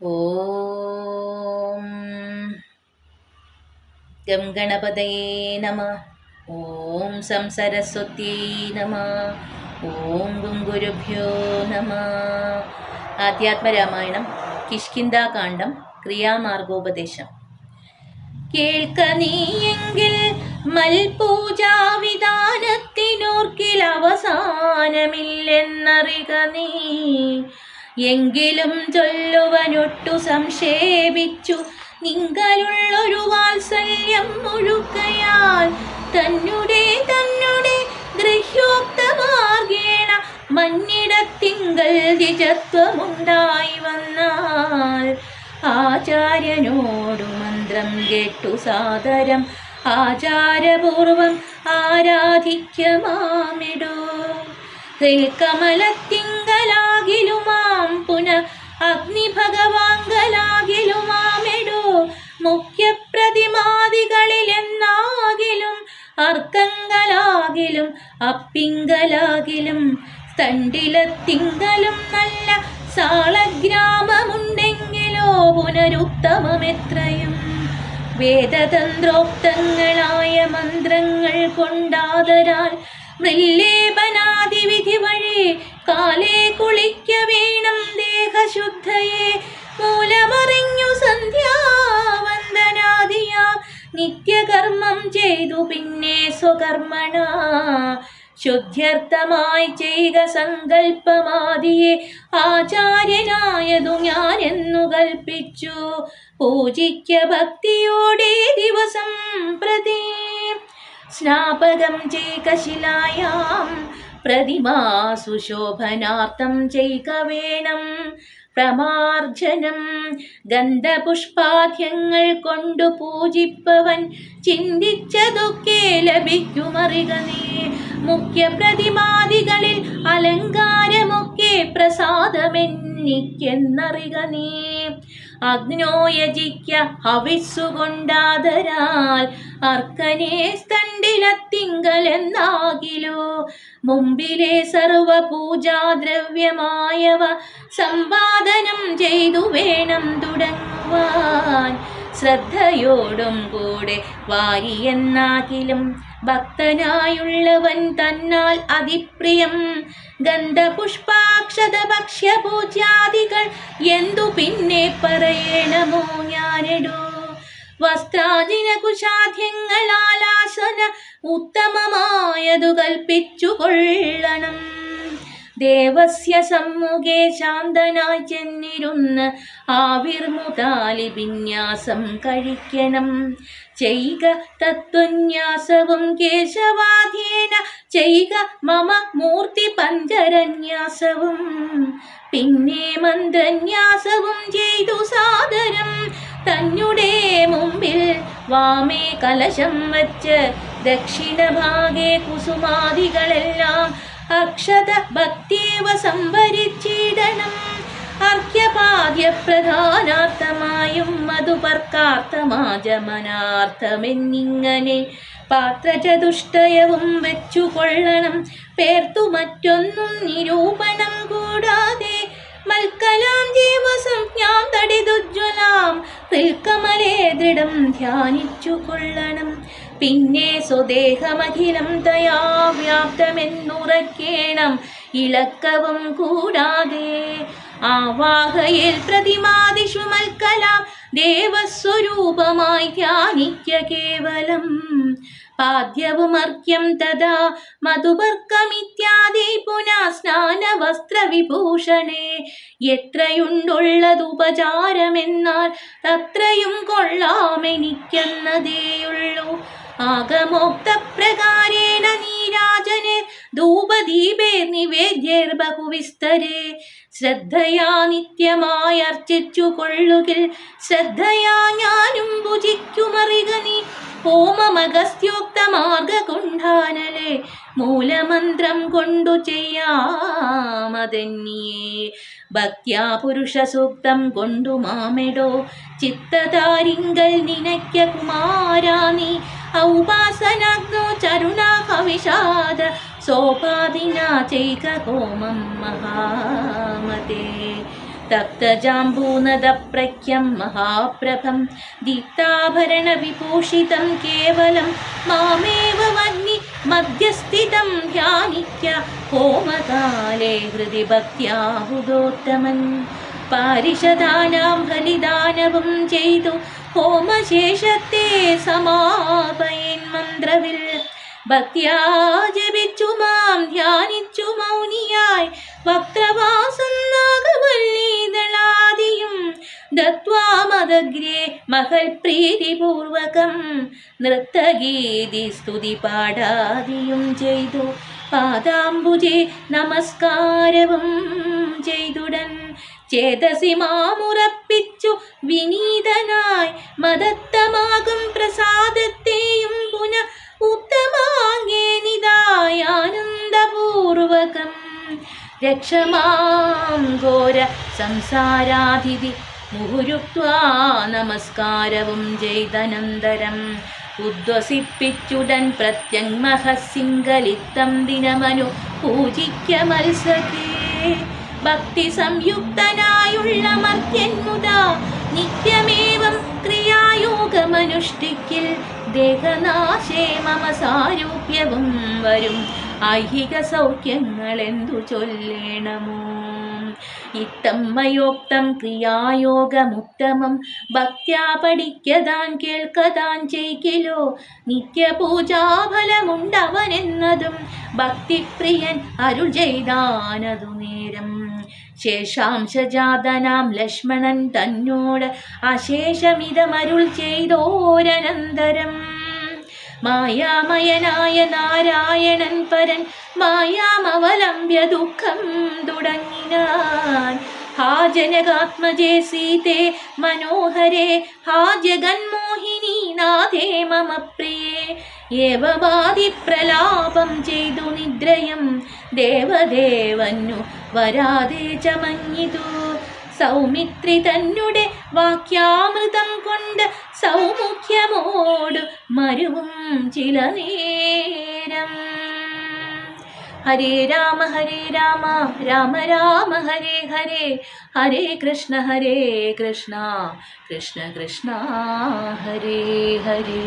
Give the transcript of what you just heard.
ഓം gum ഗണപതയേ നമ. ഓം സംസരസ്വത്യേ നമ. ഓം ഗും ഗുരുഭ്യോ നമ. ആധ്യാത്മരാമായണം കിഷ്കിന്ധാകാന്ഡം ക്രിയാമാർഗോപദേശം. കേൾക്ക നീയെങ്കിൽ മൽപൂജാവിധാനത്തിനോർക്കിൽ അവസാനമില്ലെന്നറിക നീ. എങ്കിലും ചൊല്ലുവനൊട്ടു സംക്ഷേപിച്ചു നിങ്ങളുള്ളൊരു വാത്സല്യം മുഴുക്കയാൽ തന്നെ ഗൃഹ്യോക്തമാർഗേണ മന്നിടത്തിങ്കൽ ദ്വിജത്വമുണ്ടായി വന്നാൽ ആചാര്യനോടു മന്ത്രം കേട്ടു സാദരം ആചാരപൂർവം ആരാധിക്കമാമിടോ. കമലത്തിങ്കലാകിലുമാം പുന അഗ്നിഭഗവാങ്കലാകിലുമാമിടോ. മുഖ്യപ്രതിമാദികളിലെന്നാകിലും അർക്കങ്കലാകിലും അപ്പിങ്കലാകിലും തണ്ടിലത്തിങ്കലും നല്ല സാളഗ്രാമമുണ്ടെങ്കിലോ പുനരുത്തമമെത്രയും. വേദതന്ത്രോക്തങ്ങളായ മന്ത്രങ്ങൾ കൊണ്ടാദരാൽ മൃല്ലേപനാദിവിധി വഴി കാലേ കുളിക്ക വേണം ദേഹശുദ്ധയെ. മൂലമറിഞ്ഞു സന്ധ്യാവന്ദനാദിയാ നിത്യകർമ്മം ചെയ്തു പിന്നെ സ്വകർമ്മണ ശുദ്ധ്യർത്ഥമായി ചെയ്യുക സങ്കല്പമാദിയെ. ആചാര്യനായതു ഞാൻ എന്നു കൽപ്പിച്ചു പൂജിക്ക ഭക്തിയോടെ ദിവസം പ്രതി. സ്നാപകം ചെയ്ക ശിലായാം പ്രതിമാസു ശോഭനാർത്ഥം ചെയ്ക വേണം പ്രമാർജനം. ഗന്ധപുഷ്പാദ്യങ്ങൾ കൊണ്ടു പൂജിപ്പവൻ ചിന്തിച്ചതൊക്കെ ലഭിക്കുമറിക നീ. മുഖ്യ പ്രതിമാദികളിൽ അലങ്കാരമൊക്കെ പ്രസാദമെന്നിക്കെന്നറിക നീ. അഗ്നോയജിക്ക ഹവിസ്സുകൊണ്ടാദരാൽ അർക്കനെ സ്തണ്ടിലത്തിങ്കലെന്നാകിലോ. മുമ്പിലെ സർവപൂജാദ്രവ്യമായവ സമ്പാദനം ചെയ്തു വേണം തുടങ്ങുവാൻ. ശ്രദ്ധയോടും കൂടെ വാരിയെന്നാകിലും ഭക്തനായുള്ളവൻ തന്നാൽ അതിപ്രിയം. ഗന്ധപുഷ്പാക്ഷത ഭക്ഷ്യപൂജ്യാദികൾ എന്തു പിന്നെ പറയണമോ ഞാനെടോ. വസ്ത്രാദിന കുശാദ്യങ്ങളാലാസന ഉത്തമമായതു കൽപ്പിച്ചു കൊള്ളണം. ദേവസ്യ സമ്മുഖേ ശാന്തനായി ചെന്നിരുന്ന് ആവിർമുതാലി വിന്യാസം കഴിക്കണം. ചെയ്ക തത്വന്യാസവും കേശവാധ്യേന ചെയ്ക മമ മൂർത്തി പഞ്ചരന്യാസവും. പിന്നെ മന്ത്രന്യാസവും ചെയ്തു സാദരം തന്നെ മുമ്പിൽ വാമേ കലശം വച്ച് ദക്ഷിണഭാഗേ കുസുമാദികളെല്ലാം അക്ഷത ഭക്തിവ സംവരിച്ചിടണം. അർഘ്യപാദ്യപ്രധാനാർത്ഥമായും മധുപർക്കാർത്ഥമാചമനാർത്ഥമെന്നിങ്ങനെ പാത്രചതുഷ്ടയവും വെച്ചു കൊള്ളണം. പേർത്തു മറ്റൊന്നും നിരൂപണം കൂടാതെ മൽക്കലാം ജീവസംജ്ഞാം തടിതുജ്വലാം കമലേ ദൃഢം ധ്യാനിച്ചു കൊള്ളണം. പിന്നെ സ്വദേഹമഖിലം തയാ വ്യാപ്തമെന്നുറക്കേണം ഇളക്കവും കൂടാതെ. ആവാഹയിൽ പ്രതിമാദിഷു മൽക്കലാം ദേവസ്വരൂപമായി ധ്യാനിക്ക കേവലം. പാദ്യവും അർഘ്യം തഥാ മധുപർക്കമിത്യാദി പുനഃ സ്നാനവസ്ത്രവിഭൂഷണേ. എത്രയുണ്ടുള്ളതുപചാരമെന്നാൽ അത്രയും കൊള്ളാമെനിക്കെന്നതേയുള്ളൂ. ആഗമോക്ത പ്രകാരേണ നീരാജനെ ധൂപദീപേർ നിവേദ്യർ ബഹുവിസ്തരേ. ശ്രദ്ധയാ നിത്യമായി അർച്ചിച്ചു കൊള്ളുകിൽ ശ്രദ്ധയാ ഞാനും ഭുജിക്കുമറിക നീ. ഹോമമഗസ്ത്യോക്ത മാർഗകുണ്ഠാനലെ മൂലമന്ത്രം കൊണ്ടു ചെയ്യാമതെന്നിയേ. ഭക്ത്യാ പുരുഷ സൂക്തം കൊണ്ടു മാമെടോ. ചിത്തതാരിങ്കൽ നിനയ്ക്ക കുമാരാ നീ. ഔപാസനാഗ്നോ ചരുണാഹവിഷാദ സോപാദിന ചെയ്ക ഹോമം മഹാമതേ. തപ്തജാംബൂനദപ്രഖ്യം മഹാപ്രഭം ദീപ്താഭരണവിഭൂഷിതം കേവലം മാമേവ വന്നി മധ്യസ്ഥിതം ധ്യാനിക്ക ഹോമകാലേ ഹൃദി ഭക്ത്യാഹുതോത്തമൻ. പാരിഷദാനാം ബലിദാനവും ചെയ്തു ഹോമശേഷത്തെ സമാപയൻ മന്ത്രവിൽ ഭക്ത്യാ ജപിച്ചു മാം ധ്യാനിച്ചു മൗനിയായി വക്രവാസം നാഗവല്ലീദളാദിയും ദത്വാ മദഗ്രേ മഹൽ പ്രീതിപൂർവകം നൃത്തഗീതി സ്തുതി പാടാദിയും ചെയ്തു പാദാംബുജെ നമസ്കാരവും ചെയ്തുടൻ ചേതസി മാമുറപ്പിച്ചു വിനീതനായി മദത്തമാകും പ്രസാദത്തെയും പുന ഉത്തമാംഗേ നിദായാനന്ദപൂർവകം രക്ഷമാം ഘോര സംസാരാധിതി മുഹുരുക്വാ നമസ്കാരവും ചെയ്തനന്തരം ഉദ്വസിപ്പിച്ചുടൻ പ്രത്യങ്മഹസിംഗലിത്തം ദിനമനു പൂജിക്ക മത്സകേ. ഭക്തി സംയുക്തനായുള്ള മർത്യന്മുതാ നിത്യമേവം ക്രിയായോഗമനുഷ്ഠിക്കിൽ ദേഹനാശേ മമ സാരൂപ്യവും വരും ഐഹിക സൗഖ്യങ്ങളെന്തു ചൊല്ലേണമോ. ഇത്തമ്മയോക്തം ക്രിയായോഗമുത്തമം ഭക്ത്യാ പഠിക്കതാൻ കേൾക്കതാൻ ചെയ്കിലോ നിത്യപൂജാഫലമുണ്ടവനെന്നതും ഭക്തിപ്രിയൻ അരുൾ ചെയ്താനതു നേരം. ശേഷാംശജാതനാം ലക്ഷ്മണൻ തന്നോട് അശേഷമിതമരുൾ ചെയ്തോരനന്തരം മായാമയനായ നാരായണൻ പരൻ മായാമവലംബ്യ ദുഃഖം തുടങ്ങിനാൻ. ഹാ ജനകാത്മജേ സീതേ മനോഹരേ ഹാ ജഗന്മോഹിനി നാഥേ മമ പ്രിയേ ഏവമാതി പ്രലാപം ചെയ്തു നിദ്രയം ദേവദേവന്നു വരാതെ ചമഞ്ഞിതു. സൗമിത്രി തന്നെ വാക്യാമൃതം കൊണ്ട് സൗമുഖ്യമോടു മരുവും ചില നേരം. ഹരേ രാമ രാമ രാമ ഹരേ ഹരേ ഹരേ കൃഷ്ണ കൃഷ്ണ കൃഷ്ണ ഹരേ ഹരേ.